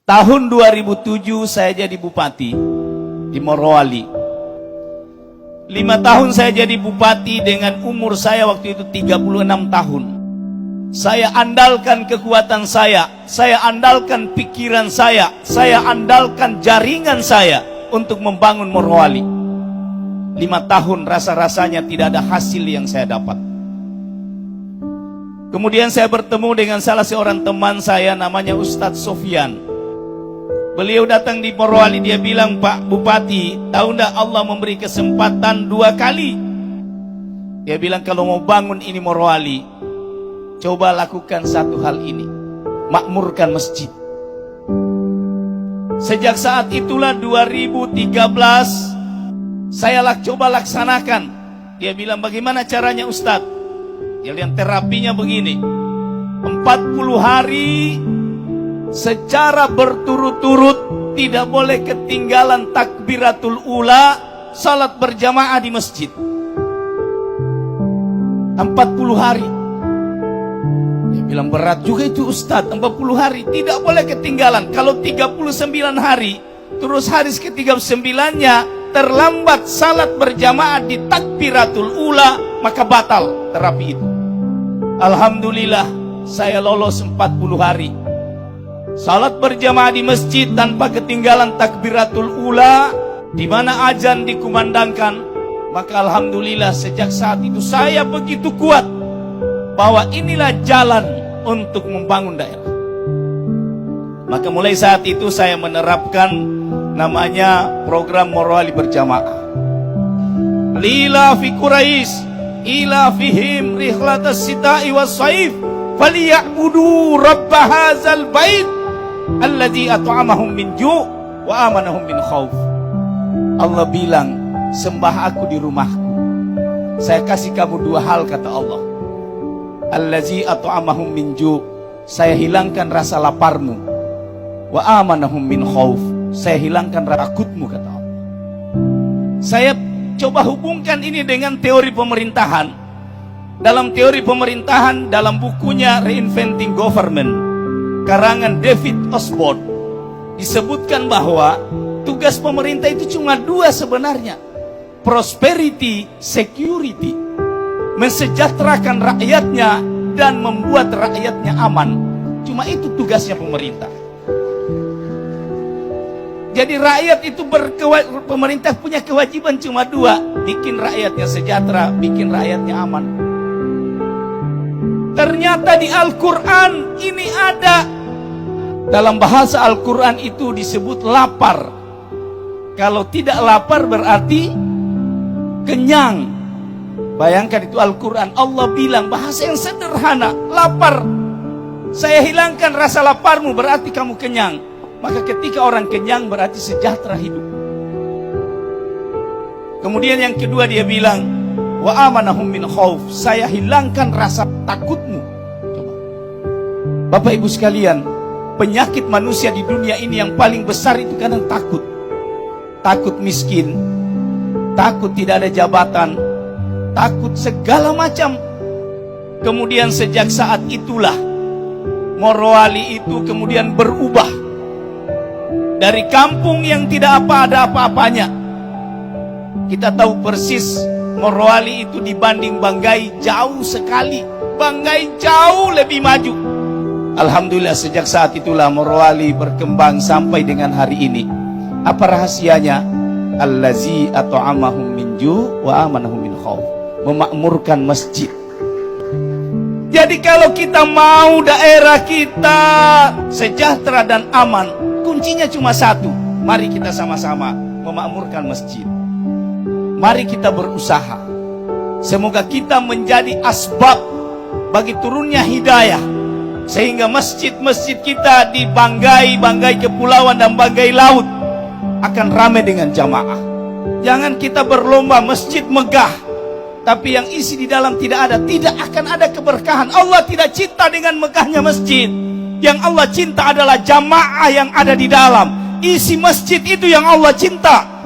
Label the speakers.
Speaker 1: Tahun 2007 saya jadi bupati di Morowali. 5 tahun saya jadi bupati dengan umur saya waktu itu 36 tahun. Saya andalkan kekuatan saya andalkan pikiran saya andalkan jaringan saya untuk membangun Morowali. 5 tahun rasa-rasanya tidak ada hasil yang saya dapat. Kemudian saya bertemu dengan salah seorang teman saya namanya Ustadz Sofyan. Beliau datang di Morowali, dia bilang, "Pak Bupati, tahu enggak Allah memberi kesempatan 2 kali?" Dia bilang, "Kalau mau bangun ini Morowali, coba lakukan satu hal ini, makmurkan masjid." Sejak saat itulah 2013 saya coba laksanakan. Dia bilang, "Bagaimana caranya Ustadz?" Dia bilang, "Terapinya begini, 40 hari secara berturut-turut tidak boleh ketinggalan takbiratul ula, salat berjamaah di masjid. 40 hari. Dia bilang, "Berat juga itu Ustadz, 40 hari tidak boleh ketinggalan. Kalau 39 hari terus hari ke-39-nya terlambat salat berjamaah di takbiratul ula, maka batal terapi itu." Alhamdulillah saya lolos 40 hari salat berjamaah di masjid tanpa ketinggalan takbiratul ula, di mana azan dikumandangkan. Maka alhamdulillah sejak saat itu saya begitu kuat bahwa inilah jalan untuk membangun daerah. Maka mulai saat itu saya menerapkan namanya program Morowali berjamaah. Lila fi Quraisy ila fihim rihlatas sita'i was saif falyabudu rabb hadzal bait alladzi at'amahum min ju' wa amanahum min khauf. Allah bilang, sembah aku di rumahku. Saya kasih kamu 2 hal, kata Allah. Allazi at'amahum min ju', saya hilangkan rasa laparmu. Wa amanahum min khauf, saya hilangkan rasa takutmu, kata Allah. Saya coba hubungkan ini dengan teori pemerintahan. Dalam teori pemerintahan, dalam bukunya Reinventing Government karangan David Osborne, disebutkan bahwa tugas pemerintah itu cuma 2 sebenarnya. Prosperity, security. Mensejahterakan rakyatnya dan membuat rakyatnya aman. Cuma itu tugasnya pemerintah. Jadi rakyat itu pemerintah punya kewajiban cuma 2. Bikin rakyatnya sejahtera, bikin rakyatnya aman. Ternyata di Al-Quran ini ada. Dalam bahasa Al-Quran itu disebut lapar. Kalau tidak lapar berarti kenyang. Bayangkan itu Al-Quran. Allah bilang bahasa yang sederhana, lapar. Saya hilangkan rasa laparmu berarti kamu kenyang. Maka ketika orang kenyang berarti sejahtera hidup. Kemudian yang kedua dia bilang, wa amanahum min khauf, saya hilangkan rasa takutmu. Coba. Bapak Ibu sekalian, penyakit manusia di dunia ini yang paling besar itu kadang takut. Takut miskin, takut tidak ada jabatan, takut segala macam. Kemudian sejak saat itulah Morowali itu kemudian berubah. Dari kampung yang tidak ada apa-apanya. Kita tahu persis Morowali itu dibanding Banggai jauh sekali. Banggai jauh lebih maju. Alhamdulillah sejak saat itulah Morowali berkembang sampai dengan hari ini. Apa rahasianya? Allazi at'amahum min ju' wa amanahum min khauf. Memakmurkan masjid. Jadi kalau kita mau daerah kita sejahtera dan aman, kuncinya cuma 1. Mari kita sama-sama memakmurkan masjid. Mari kita berusaha. Semoga kita menjadi asbab bagi turunnya hidayah. Sehingga masjid-masjid kita di Banggai Kepulauan dan Banggai Laut akan ramai dengan jamaah. Jangan kita berlomba masjid megah, tapi yang isi di dalam tidak ada. Tidak akan ada keberkahan. Allah tidak cinta dengan megahnya masjid. Yang Allah cinta adalah jamaah yang ada di dalam. Isi masjid itu yang Allah cinta.